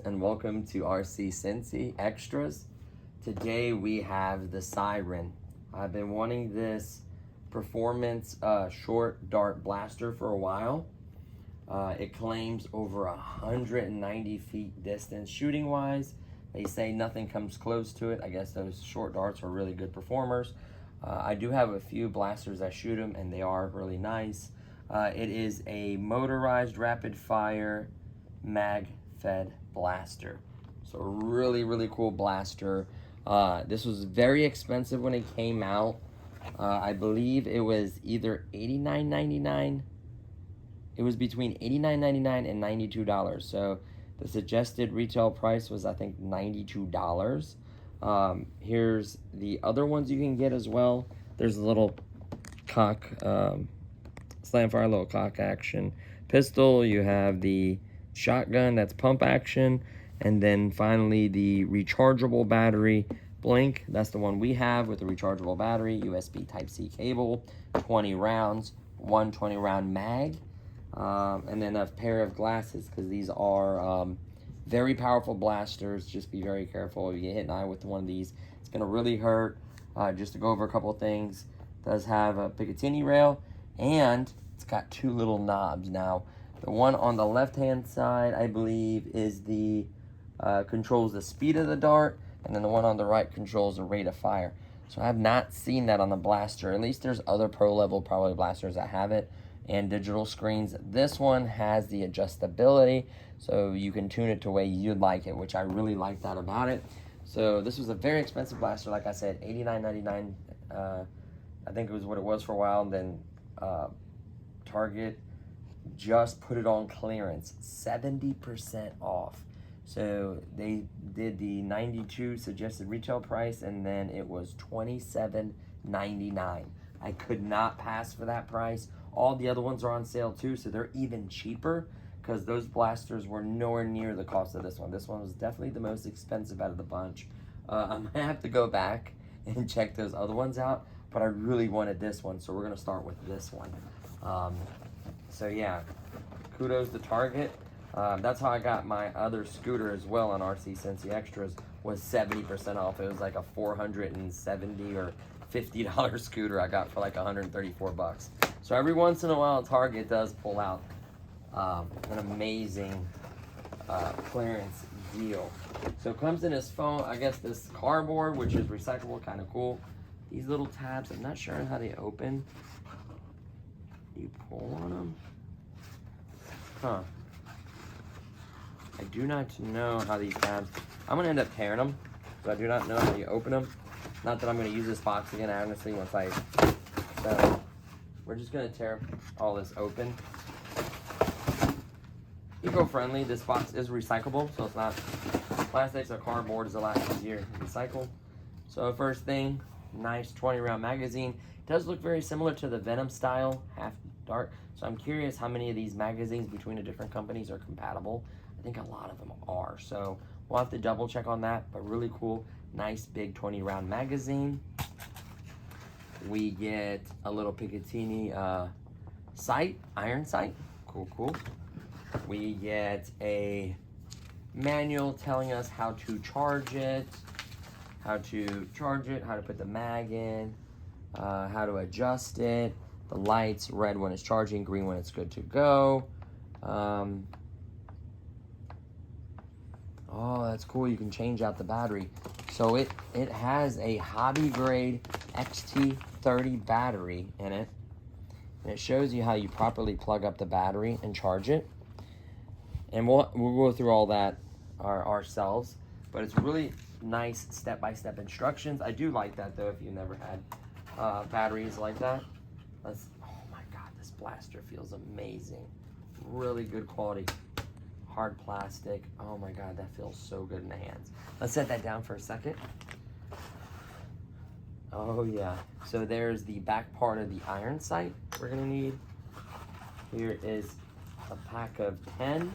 and welcome to RC Cincy Extras. Today we have the Siren. I've been wanting this performance short dart blaster for a while. It claims over 190 feet distance shooting wise. They say nothing comes close to it. I guess those short darts are really good performers. I do have a few blasters that shoot them and they are really nice. It is a motorized rapid fire mag fed blaster. So really cool blaster. This was very expensive when it came out. I believe it was either $89.99. It was between $89.99 and $92. So the suggested retail price was, I think, $92. Here's the other ones you can get as well. There's a little cock, slam fire, little cock action pistol. You have the shotgun, that's pump action. And then finally the rechargeable battery blink. That's the one we have with the rechargeable battery, USB Type-C cable, 20 rounds, 120 round mag. And then a pair of glasses, because these are very powerful blasters. Just be very careful. If you get hit in the eye with one of these, it's going to really hurt. Just to go over a couple of things, it does have a Picatinny rail, and it's got two little knobs. Now, the one on the left-hand side, I believe, is the controls the speed of the dart, and then the one on the right controls the rate of fire. So I have not seen that on the blaster. At least there's other pro-level probably blasters that have it, and digital screens. This one has the adjustability, so you can tune it to the way you'd like it, which I really like that about it. So this was a very expensive blaster, like I said, $89.99. I think it was what it was for a while, and then Target just put it on clearance, 70% off. So they did the $92 suggested retail price, and then it was $27.99. I could not pass for that price. All the other ones are on sale too, so they're even cheaper, because those blasters were nowhere near the cost of this one. This one was definitely the most expensive out of the bunch. I'm gonna have to go back and check those other ones out, but I really wanted this one, so we're gonna start with this one. So yeah, kudos to Target. That's how I got my other scooter as well on RC Cincy Extras, was 70% off. It was like a $470 or $50 scooter I got for like 134 bucks. So every once in a while, Target does pull out an amazing clearance deal. So it comes in this foam, I guess this cardboard, which is recyclable, kind of cool. These little tabs, I'm not sure how they open. You pull on them? Huh. I do not know how these tabs, I'm gonna end up tearing them, so I do not know how you open them. Not that I'm gonna use this box again, honestly, once I, so we're just gonna tear all this open. Eco-friendly, this box is recyclable, so it's not plastics or cardboard, is a lot easier to recycle. So first thing, nice 20 round magazine. It does look very similar to the Venom style half dart, so I'm curious how many of these magazines between the different companies are compatible. I think a lot of them are, so we'll have to double check on that, but really cool. Nice big 20 round magazine. We get a little Picatinny sight, iron sight. Cool. We get a manual telling us how to charge it, how to put the mag in, how to adjust it, the lights, red when it's charging, green when it's good to go. Oh, that's cool. You can change out the battery. So it has a hobby grade XT30 battery in it. And it shows you how you properly plug up the battery and charge it. And we'll go through all that ourselves. But it's really nice step-by-step instructions. I do like that though, if you never had batteries like that. Oh my God, this blaster feels amazing. Really good quality. Hard plastic. Oh my God, that feels so good in the hands. Let's set that down for a second. Oh yeah, so there's the back part of the iron sight we're gonna need. Here is a pack of 10,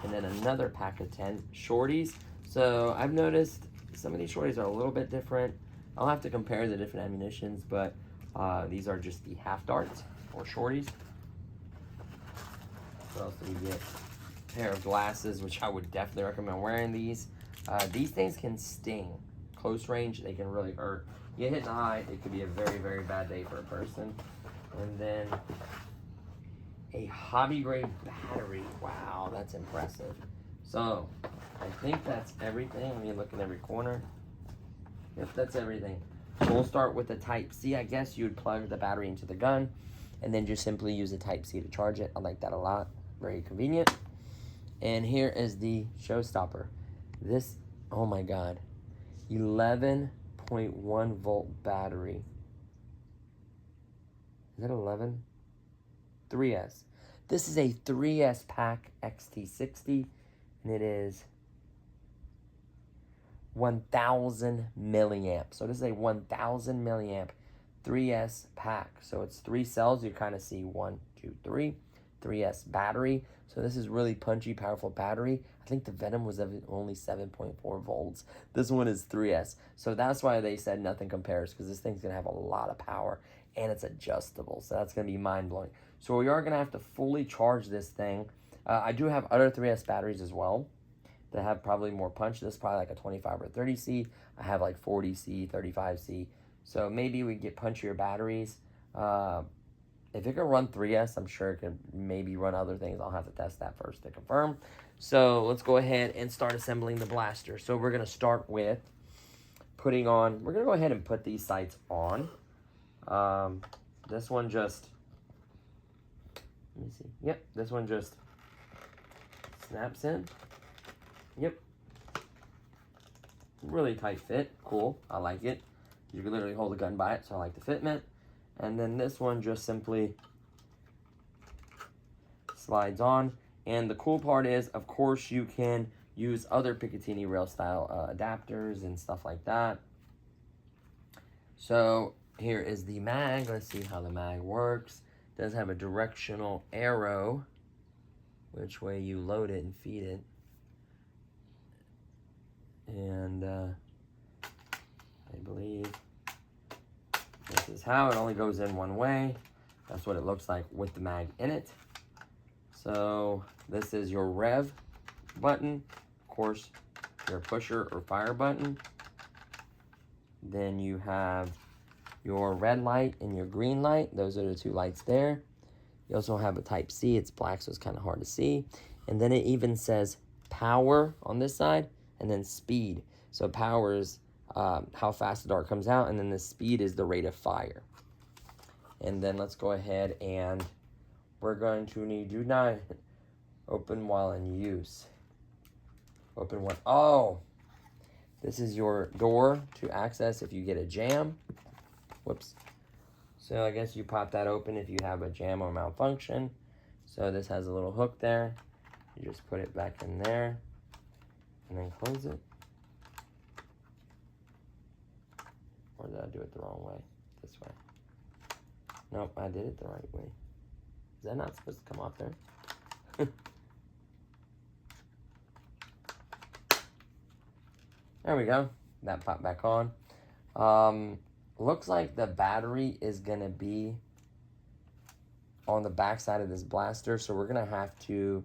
and then another pack of 10 shorties. So I've noticed some of these shorties are a little bit different. I'll have to compare the different ammunitions, but these are just the half darts or shorties. What else do we get? pair of glasses, which I would definitely recommend wearing these. These things can sting. Close range, they can really hurt. You hit in the eye, it could be a very, very bad day for a person. And then a hobby grade battery. Wow, that's impressive. So, I think that's everything. Let me look in every corner. Yep, that's everything. So we'll start with the Type-C. I guess you'd plug the battery into the gun and then just simply use the Type-C to charge it. I like that a lot. Very convenient. And here is the showstopper. This, oh my God, 11.1 volt battery. Is it 11? 3S. This is a 3S pack XT60, and it is 1,000 milliamp. So this is a 1,000 milliamp 3S pack. So it's 3 cells. You kind of see 1, 2, 3. 3S battery. So this is really punchy, powerful battery. I think the Venom was only 7.4 volts. This one is 3S. So that's why they said nothing compares, because this thing's going to have a lot of power, and it's adjustable. So that's going to be mind-blowing. So we are going to have to fully charge this thing. I do have other 3S batteries as well that have probably more punch. This is probably like a 25 or 30C. I have like 40C, 35C. So maybe we get punchier batteries. If it can run 3S, I'm sure it can maybe run other things. I'll have to test that first to confirm. So let's go ahead and start assembling the blaster. So we're going to start with putting on, we're going to go ahead and put these sights on. This one just, let me see. Yep, this one just snaps in. Yep. Really tight fit. Cool. I like it. You can literally hold the gun by it, so I like the fitment. And then this one just simply slides on. And the cool part is, of course, you can use other Picatinny rail style adapters and stuff like that. So here is the mag. Let's see how the mag works. It does have a directional arrow, which way you load it and feed it. And I believe this is how it only goes in one way. That's what it looks like with the mag in it. So this is your rev button. Of course, your pusher or fire button. Then you have your red light and your green light. Those are the two lights there. You also have a Type-C. It's black, so it's kind of hard to see. And then it even says power on this side and then speed. So power is how fast the dart comes out, and then the speed is the rate of fire. And then let's go ahead and we're going to need, do not open while in use. Open one. Oh, this is your door to access if you get a jam. Whoops. So I guess you pop that open if you have a jam or malfunction. So this has a little hook there. You just put it back in there and then close it. Or did I do it the wrong way? This way. Nope, I did it the right way. Is that not supposed to come off there? There we go. That popped back on. Looks like the battery is going to be on the back side of this blaster. So we're going to have to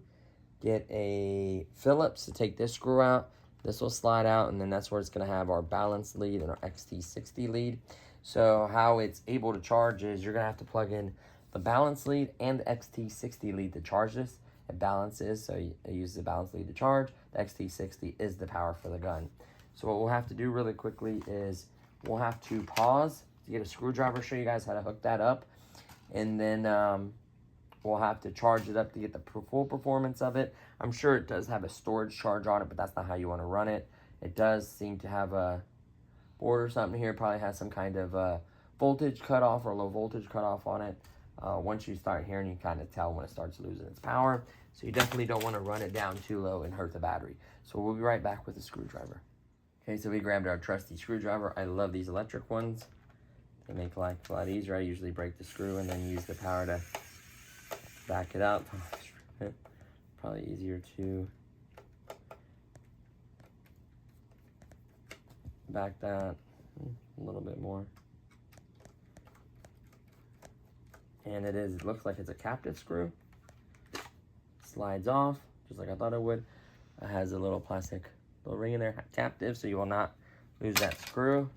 get a Phillips to take this screw out. This will slide out, and then that's where it's going to have our balance lead and our XT60 lead. So how it's able to charge is you're going to have to plug in the balance lead and the XT60 lead to charge this. It balances, so it uses the balance lead to charge. The XT60 is the power for the gun. So what we'll have to do really quickly is we'll have to pause to get a screwdriver, show you guys how to hook that up. And then we'll have to charge it up to get the full performance of it. I'm sure it does have a storage charge on it, but that's not how you want to run it. It does seem to have a board or something here. It probably has some kind of voltage cutoff or low voltage cutoff on it. Once you start hearing, you kind of tell when it starts losing its power. So you definitely don't want to run it down too low and hurt the battery. So we'll be right back with the screwdriver. Okay, so we grabbed our trusty screwdriver. I love these electric ones. They make life a lot easier. I usually break the screw and then use the power to back it up. Probably easier to back that a little bit more. And it looks like it's a captive screw. Slides off, just like I thought it would. It has a little plastic little ring in there, captive, so you will not lose that screw.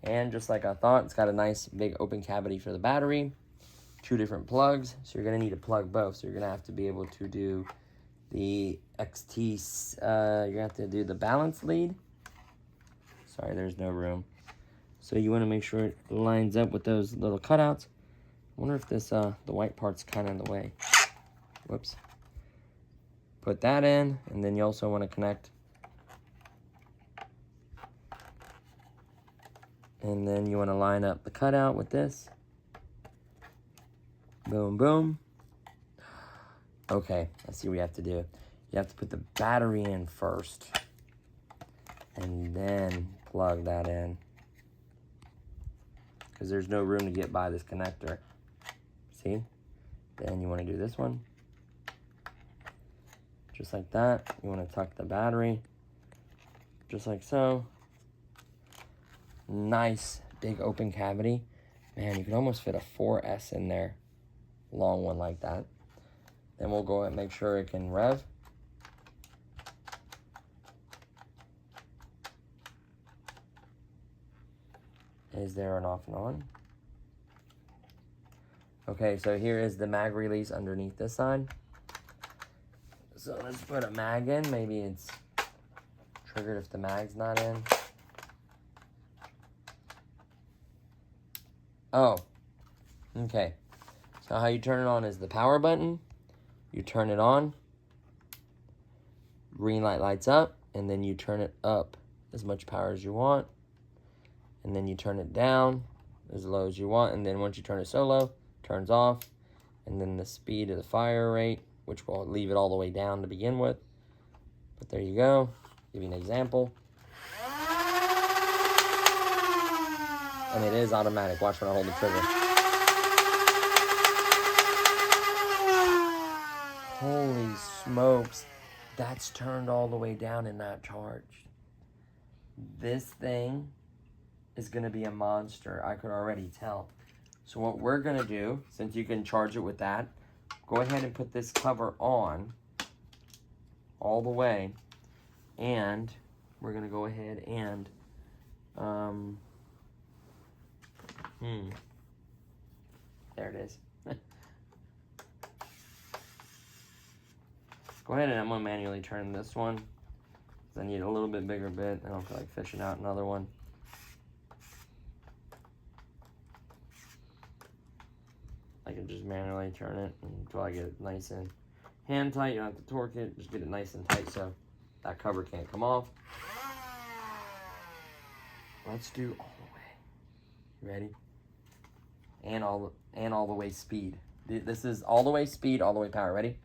And just like I thought, it's got a nice big open cavity for the battery. 2 different plugs, so you're gonna need to plug both. So you're gonna have to be able to do the XT, you're gonna have to do the balance lead. Sorry, there's no room. So you wanna make sure it lines up with those little cutouts. I wonder if this, the white part's kind of in the way. Whoops. Put that in, and then you also wanna connect. And then you wanna line up the cutout with this. Boom, boom. Okay, let's see what you have to do. You have to put the battery in first. And then plug that in. Because there's no room to get by this connector. See? Then you want to do this one. Just like that. You want to tuck the battery. Just like so. Nice big open cavity. Man, you can almost fit a 4S in there. Long one like that. Then we'll go ahead and make sure it can rev. Is there an off and on? Okay, so here is the mag release underneath this side. So let's put a mag in. Maybe it's triggered if the mag's not in. Oh, okay. So how you turn it on is the power button. You turn it on. Green light lights up, and then you turn it up as much power as you want. And then you turn it down as low as you want. And then once you turn it so low, it turns off. And then the speed of the fire rate, which will leave it all the way down to begin with. But there you go. Give you an example. And it is automatic. Watch when I hold the trigger. Holy smokes. That's turned all the way down and not charged. This thing is going to be a monster. I could already tell. So what we're going to do, since you can charge it with that, go ahead and put this cover on all the way. And we're going to go ahead and there it is. Go ahead and I'm going to manually turn this one. I need a little bit bigger bit. I don't feel like fishing out another one. I can just manually turn it until I get it nice and hand tight. You don't have to torque it. Just get it nice and tight so that cover can't come off. Let's do all the way. Ready? And all the way speed. This is all the way speed, all the way power. Ready?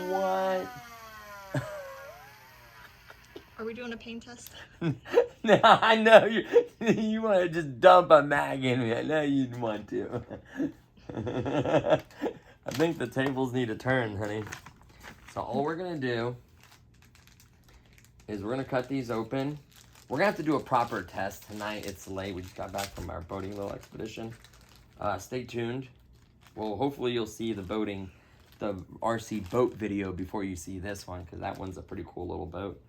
What? Are we doing a pain test? No, I know you want to just dump a mag in me. I know you'd want to. I think the tables need to turn, honey. So all we're going to do is we're going to cut these open. We're going to have to do a proper test tonight. It's late. We just got back from our boating little expedition. Stay tuned. Well, hopefully you'll see the RC boat video before you see this one, because that one's a pretty cool little boat.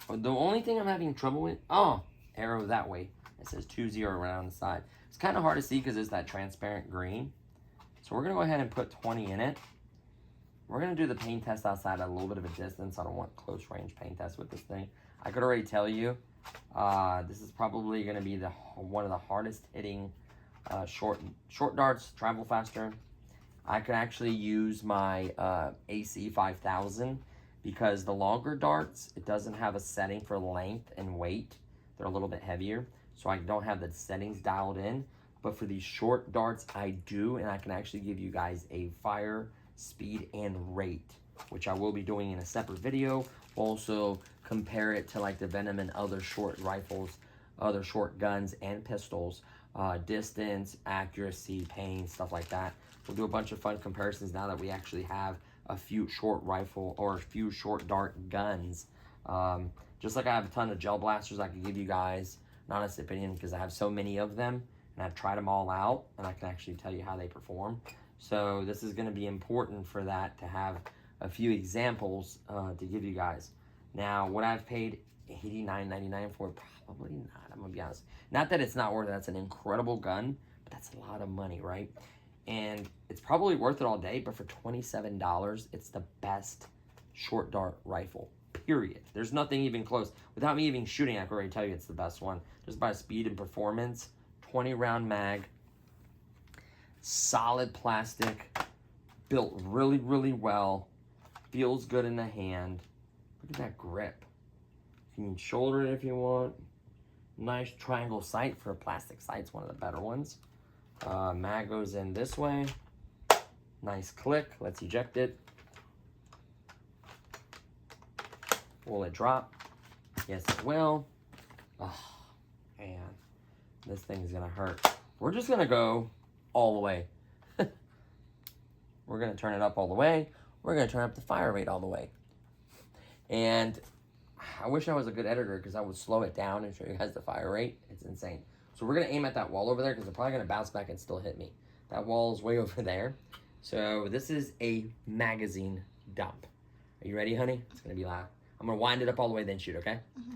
The only thing I'm having trouble with, arrow that way. It says 20 around the side. It's kind of hard to see because it's that transparent green. So we're going to go ahead and put 20 in it. We're going to do the paint test outside at a little bit of a distance. I don't want close range paint test with this thing. I could already tell you, this is probably going to be one of the hardest hitting short darts, travel faster. I could actually use my AC 5000 because the longer darts, it doesn't have a setting for length and weight. They're a little bit heavier, so I don't have the settings dialed in. But for these short darts, I do, and I can actually give you guys a fire, speed, and rate, which I will be doing in a separate video. Also compare it to like the Venom and other short rifles, other short guns and pistols, distance, accuracy, pain, stuff like that. We'll do a bunch of fun comparisons now that we actually have a few short rifle or a few short dart guns. Just like I have a ton of gel blasters I can give you guys an honest opinion because I have so many of them. and I've tried them all out, and I can actually tell you how they perform. So this is going to be important for that, to have a few examples to give you guys. Now, what I've paid $89.99 for, probably not. I'm going to be honest. Not that it's not worth it. That's an incredible gun, but that's a lot of money, right? And it's probably worth it all day, but for $27, it's the best short dart rifle, period. There's nothing even close. Without me even shooting, I can already tell you it's the best one. Just by speed and performance. 20 round mag, solid plastic, built really, really well, feels good in the hand. Look at that grip. You can shoulder it if you want. Nice triangle sight. For a plastic sight, it's one of the better ones. Mag goes in this way. Nice click. Let's eject it. Will it drop? Yes, it will. Oh, man. This thing's gonna hurt. We're just gonna go all the way. We're gonna turn it up all the way. We're gonna turn up the fire rate all the way. And I wish I was a good editor, because I would slow it down and show you guys the fire rate. It's insane. So we're gonna aim at that wall over there, because they're probably gonna bounce back and still hit me. That wall is way over there. So this is a magazine dump. Are you ready, honey? It's gonna be loud. I'm gonna wind it up all the way, then shoot, okay? Mm-hmm.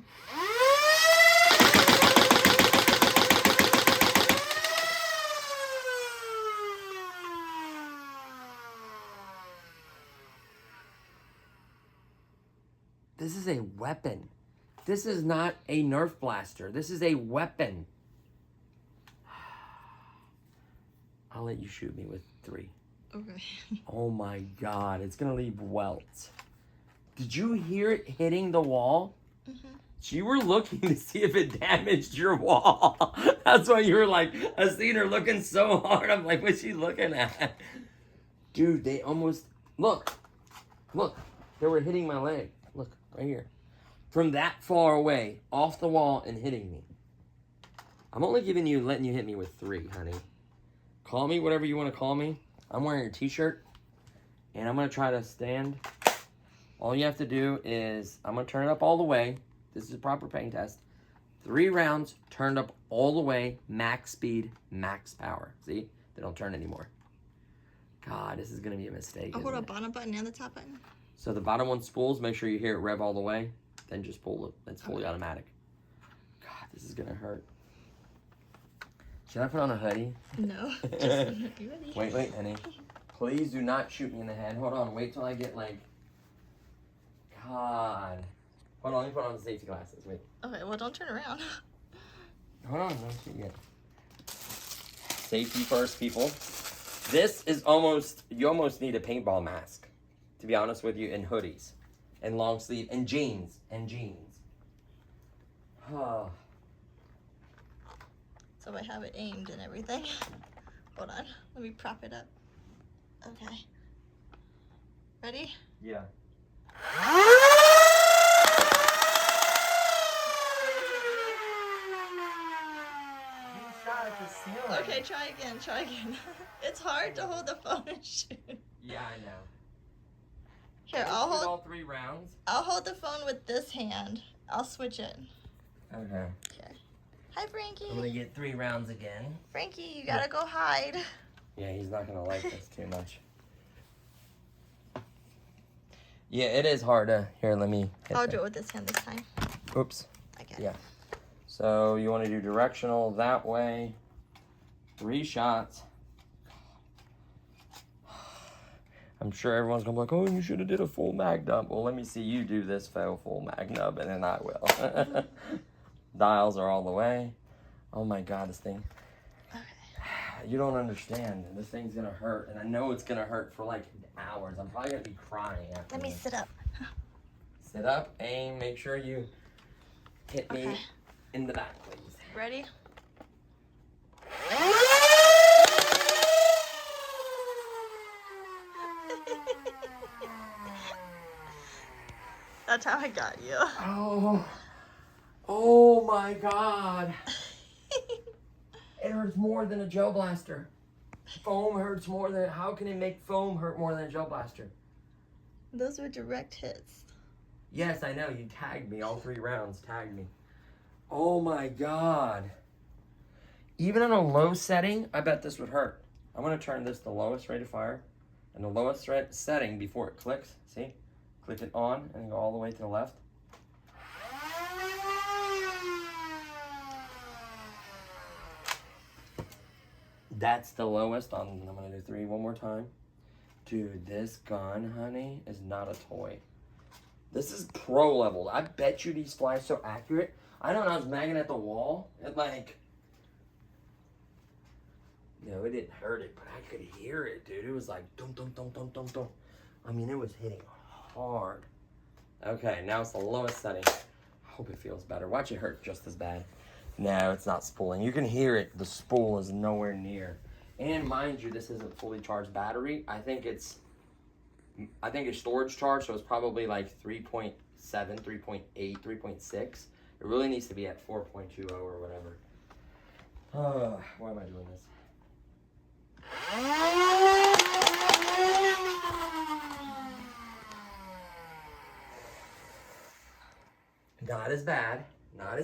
This is a weapon. This is not a Nerf blaster. This is a weapon. I'll let you shoot me with 3. Okay. Oh my God, it's gonna leave welts. Did you hear it hitting the wall? Mm-hmm. So you were looking to see if it damaged your wall. That's why you were like, I seen her looking so hard. I'm like, what's she looking at? Dude, they almost, look, they were hitting my leg. Look, right here. From that far away, off the wall and hitting me. I'm only letting you hit me with 3, honey. Call me whatever you want to call me. I'm wearing a t-shirt, and I'm going to try to stand. All you have to do is, I'm going to turn it up all the way. This is a proper pain test. 3 rounds, turned up all the way, max speed, max power. See? They don't turn anymore. God, this is going to be a mistake. I'll hold a bottom button and the top button. So the bottom one spools. Make sure you hear it rev all the way. Then just pull it. It's fully automatic. God, this is going to hurt. Should I put on a hoodie? No. Just be ready. Wait, honey. Please do not shoot me in the head. Hold on. Wait till I get like... God. Hold on. Let me put on the safety glasses. Wait. Okay, well, don't turn around. Hold on. Don't shoot yet. Safety first, people. This is almost... You almost need a paintball mask. To be honest with you. And hoodies. And long sleeve. And jeans. Oh. So I have it aimed and everything. Hold on. Let me prop it up. Okay. Ready? Yeah. You shot at the ceiling. Okay, try again. It's hard to hold the phone and shoot. Yeah, I know. Here, I'll hold all 3 rounds. I'll hold the phone with this hand. I'll switch it. Okay. Okay. Hi, Frankie. I'm gonna get 3 rounds again. Frankie, you gotta go hide. Yeah, he's not gonna like this too much. Yeah, it is hard to. Here, let me. I'll do it with this hand this time. Oops. Okay. Yeah. So you want to do directional that way. 3 shots. I'm sure everyone's gonna be like, "Oh, you should have did a full mag dump." Well, let me see you do this full mag dump, and then I will. Dials are all the way. Oh my God, this thing. Okay. You don't understand. This thing's gonna hurt, and I know it's gonna hurt for like hours. I'm probably gonna be crying after Let me this. sit up. Sit up, aim, make sure you hit me in the back, please. Ready? That's how I got you. Oh my God. It hurts more than a gel blaster. Foam hurts more than, how can it make foam hurt more than a gel blaster? Those were direct hits. Yes, I know, you tagged me, all 3 rounds tagged me. Oh my God. Even on a low setting, I bet this would hurt. I'm gonna turn this to lowest rate of fire and the lowest setting before it clicks. See? Click it on and go all the way to the left. That's the lowest on, I'm gonna do 3 one more time. Dude, this gun, honey, is not a toy. This is pro level. I bet you these fly so accurate. I know when I was magging at the wall, it like, no, it didn't hurt it, but I could hear it, dude. It was like, dum, dum, dum, dum, dum, dum. I mean, it was hitting hard. Okay, now it's the lowest setting. I hope it feels better. Watch it hurt just as bad. No, it's not spooling. You can hear it. The spool is nowhere near. And mind you, this isn't fully charged battery. I think it's storage charge, so it's probably like 3.7, 3.8, 3.6. It really needs to be at 4.20 or whatever. Why am I doing this? Not as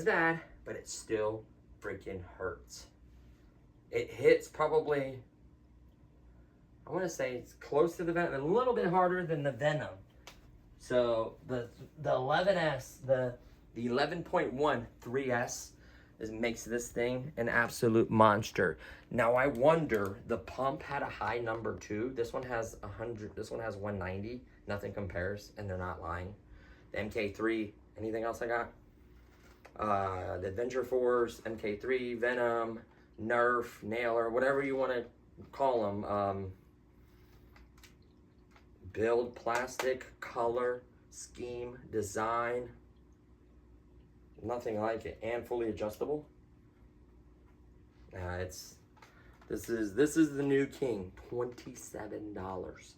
bad, but it still freaking hurts. It hits probably, I want to say it's close to the Venom, a little bit harder than the Venom. So the 11S, the 11.1 3S makes this thing an absolute monster. Now I wonder, the pump had a high number too. This one has 100, this one has 190. Nothing compares, and they're not lying. The MK3, anything else I got? The Adventure Force, MK3, Venom, Nerf, Nailer, whatever you want to call them. Build, plastic, color, scheme, design. Nothing like it, and fully adjustable. This is the new king. $27.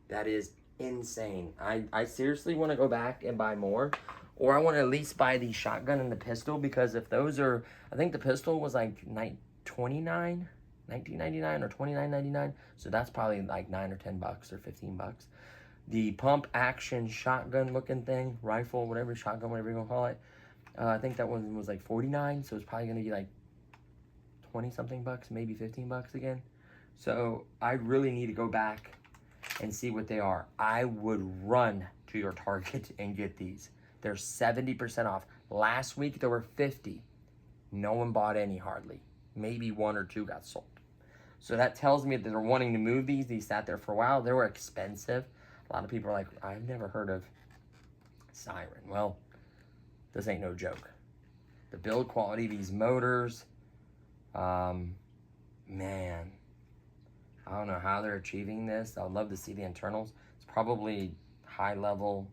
That is insane. I seriously want to go back and buy more, or I want to at least buy the shotgun and the pistol, because if those are, I think the pistol was like $19.99 or $29.99, so that's probably like $9 or $10 or $15. The pump action shotgun looking thing, rifle, whatever, shotgun, whatever you're gonna call it, I think that one was like $49, so it's probably gonna be like 20 something bucks, maybe $15 again. So I really need to go back and see what they are. I would run to your Target and get these. They're 70% off. Last week there were 50. No one bought any hardly. Maybe 1 or 2 got sold. So that tells me that they're wanting to move these. These sat there for a while. They were expensive. A lot of people are like, I've never heard of Siren. Well, this ain't no joke. The build quality of these motors, man, I don't know how they're achieving this. I would love to see the internals. It's probably high level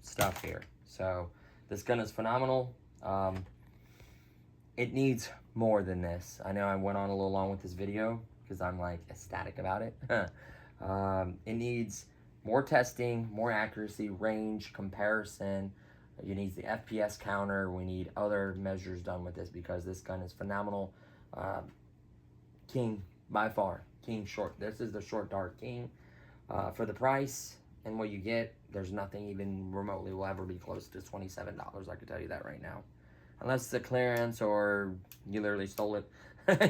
stuff here. So this gun is phenomenal. It needs more than this. I know I went on a little long with this video because I'm like ecstatic about it. It needs more testing, more accuracy, range, comparison. You need the FPS counter. We need other measures done with this because this gun is phenomenal. King, by far. King short. This is the short dart king. For the price and what you get, there's nothing even remotely will ever be close to $27. I can tell you that right now. Unless it's a clearance or you literally stole it.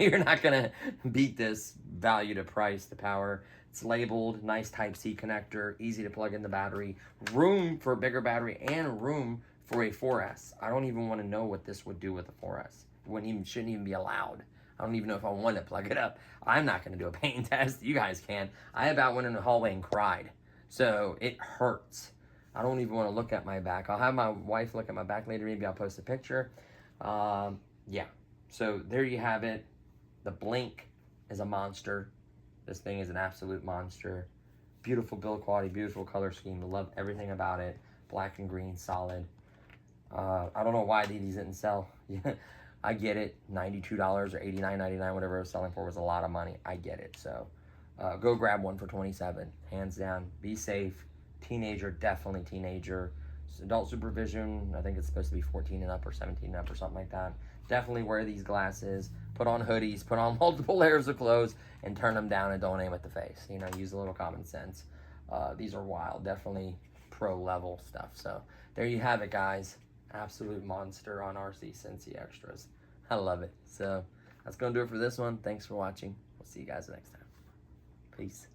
You're not going to beat this value to price, the power. It's labeled, nice Type-C connector, easy to plug in the battery, room for a bigger battery, and room for a 4S. I don't even want to know what this would do with a 4S. It shouldn't even be allowed. I don't even know if I want to plug it up. I'm not going to do a pain test. You guys can. I about went in the hallway and cried. So it hurts. I don't even want to look at my back. I'll have my wife look at my back later. Maybe I'll post a picture. Yeah. So there you have it. The blink is a monster. This thing is an absolute monster. Beautiful build quality, beautiful color scheme. I love everything about it. Black and green, solid. I don't know why these didn't sell. I get it. $92 or $89.99, whatever it was selling for, was a lot of money. I get it. So go grab one for $27. Hands down. Be safe. Teenager, definitely teenager. Adult supervision, I think it's supposed to be 14 and up or 17 and up or something like that. Definitely wear these glasses. Put on hoodies. Put on multiple layers of clothes and turn them down and don't aim at the face. You know, use a little common sense. These are wild. Definitely pro level stuff. So there you have it, guys. Absolute monster on RC Cincy Extras. I love it. So that's going to do it for this one. Thanks for watching. We'll see you guys next time. Peace.